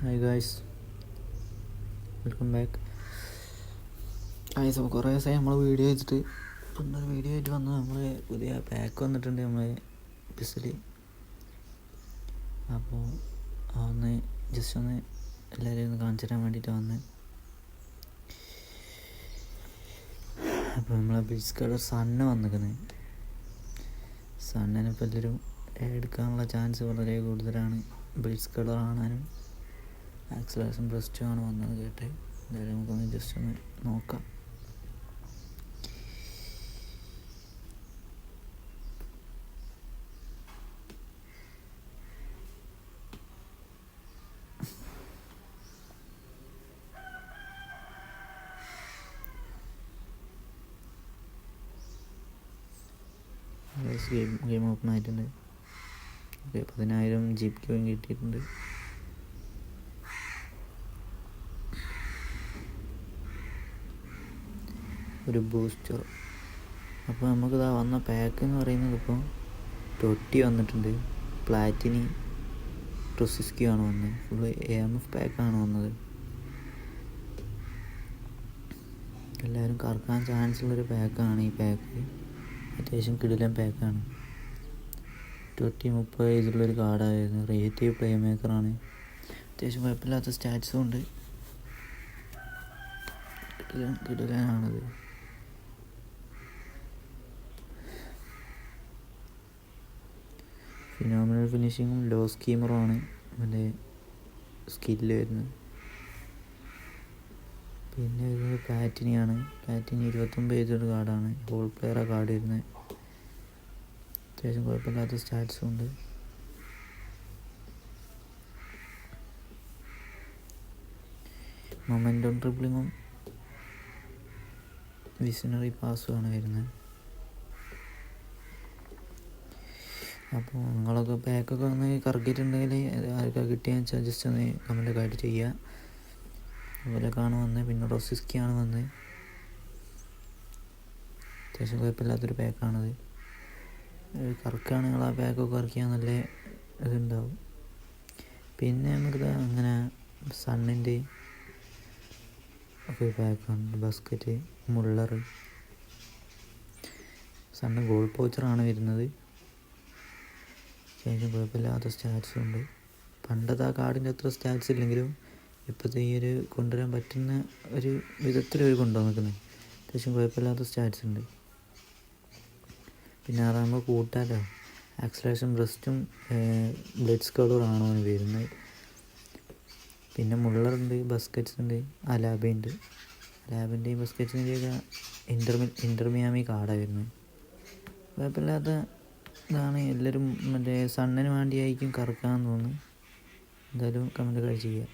Hi guys, welcome back. Guys, അപ്പോൾ കുറേ ദിവസമായി നമ്മൾ വീഡിയോ വെച്ചിട്ട് പിന്നെ വീഡിയോ ആയിട്ട് വന്നു. നമ്മൾ പുതിയ പാക്ക് വന്നിട്ടുണ്ട് നമ്മളെ പിസിൽ. അപ്പോൾ ഒന്ന് ജസ്റ്റ് ഒന്ന് എല്ലാവരെയും ഒന്ന് കാണിച്ചു തരാൻ വേണ്ടിയിട്ട് വന്ന്. അപ്പോൾ നമ്മളെ ബ്ലിറ്റ്സ് കളർ സണ്ണ് വന്നിരിക്കുന്നത്. സണ്ണിനിപ്പോൾ എല്ലാവരും എടുക്കാനുള്ള ചാൻസ് വളരെ കൂടുതലാണ്. ബ്ലിറ്റ്സ് കളർ കാണാനും ആക്സലറേഷൻ +2 ആണ് വന്നത് കേട്ടെ. എന്തായാലും നമുക്കൊന്ന് ജസ്റ്റ് ഒന്ന് നോക്കാം. ഗെയിം ഓപ്പൺ ആയിട്ടുണ്ട്. ഓക്കെ, 10,000 GB കിട്ടിയിട്ടുണ്ട്. ഒരു ബൂസ്റ്റർ. അപ്പോൾ നമുക്കിതാ വന്ന പാക്ക് എന്ന് പറയുന്നത് ഇപ്പോൾ 20 വന്നിട്ടുണ്ട്. പ്ലാറ്റിനി ട്രൊസിസ്കി ആണ് വന്നത്. ഫുള്ള് AMF പാക്കാണ് വന്നത്. എല്ലാവരും കറക്കാൻ ചാൻസ് ഉള്ളൊരു പാക്കാണ് ഈ പാക്ക്. അത്യാവശ്യം കിടിലൻ പാക്കാണ്. 20-30 ഏജുള്ളൊരു കാർഡായിരുന്നു. Creative play മേക്കറാണ്. അത്യാവശ്യം കുഴപ്പമില്ലാത്ത സ്റ്റാറ്റ്സും ഉണ്ട്. കിടിലനാണത്. ഫിനോമിനൽ ഫിനിഷിങ്ങും ലോ സ്കീമറുമാണ് അതിൻ്റെ സ്കില്ല് വരുന്നത്. പിന്നെ വരുന്നത് പ്ലാറ്റിനിയാണ്. പ്ലാറ്റിനി 29 ഏജുള്ള കാർഡാണ്. ഹോൾ പ്ലെയറാ കാർഡ് വരുന്നത്. അത്യാവശ്യം കുഴപ്പമില്ലാത്ത സ്റ്റാറ്റ്സും ഉണ്ട്. മൊമെൻറ്റം ട്രിപ്ലിങ്ങും വിഷനറി പാസുമാണ് വരുന്നത്. അപ്പോൾ നിങ്ങളൊക്കെ പാക്കൊക്കെ ഒന്ന് കറക്കിയിട്ടുണ്ടെങ്കിൽ ആർക്കാ കിട്ടിയെന്ന് വെച്ചാൽ ജസ്റ്റ് ഒന്ന് കമൻ്റൊക്കെ ആയിട്ട് ചെയ്യുക. അതുപോലെയൊക്കെയാണ് വന്നത്. പിന്നെ ട്രൊസിസ്കിയാണ് വന്നത്. അത്യാവശ്യം കുഴപ്പമില്ലാത്തൊരു പാക്കാണത്. കറക്കുകയാണ് നിങ്ങൾ ആ പാക്കൊക്കെ കറക്കിയാൽ നല്ല ഇതുണ്ടാവും. പിന്നെ നമുക്കിത് അങ്ങനെ സണ്ണിൻ്റെ ഒക്കെ പാക്കാണ്. ബസ്ക്കറ്റ്, മുള്ളർ, സണ്ണ് ഗോൾഡ് പൗച്ചറാണ് വരുന്നത്. അത്യാവശ്യം കുഴപ്പമില്ലാത്ത സ്റ്റാറ്റ്സും ഉണ്ട്. പണ്ടത്തെ ആ കാർഡിൻ്റെ അത്ര സ്റ്റാറ്റ്സ് ഇല്ലെങ്കിലും ഇപ്പോഴത്തെ ഈ ഒരു കൊണ്ടുവരാൻ പറ്റുന്ന ഒരു വിധത്തിലൊരു കൊണ്ടുവന്ന് നിൽക്കുന്നത്. അത്യാവശ്യം കുഴപ്പമില്ലാത്ത സ്റ്റാറ്റ്സ് ഉണ്ട്. പിന്നെ ആറാകുമ്പോൾ കൂട്ടാലോ ആക്സലറേഷൻ +2 ബ്ലിറ്റ്സ് കളറാണോ വരുന്നത്. പിന്നെ മുള്ളറുണ്ട്, ബസ്ക്കറ്റ്സ് ഉണ്ട്, അലാബയുണ്ട്. അലാബിൻ്റെയും ബസ്ക്കറ്റ്സിൻ്റെയൊക്കെ ഇൻ്റർമിയാമി കാർഡാണ് വരുന്നത്. കുഴപ്പമില്ലാത്ത ഇതാണ്. എല്ലാവരും മറ്റേ സണ്ണിന് വേണ്ടിയായിരിക്കും കറക്കാമെന്ന് തോന്നുന്നു. എന്തായാലും കമൻ്റ് ചെയ്യുക.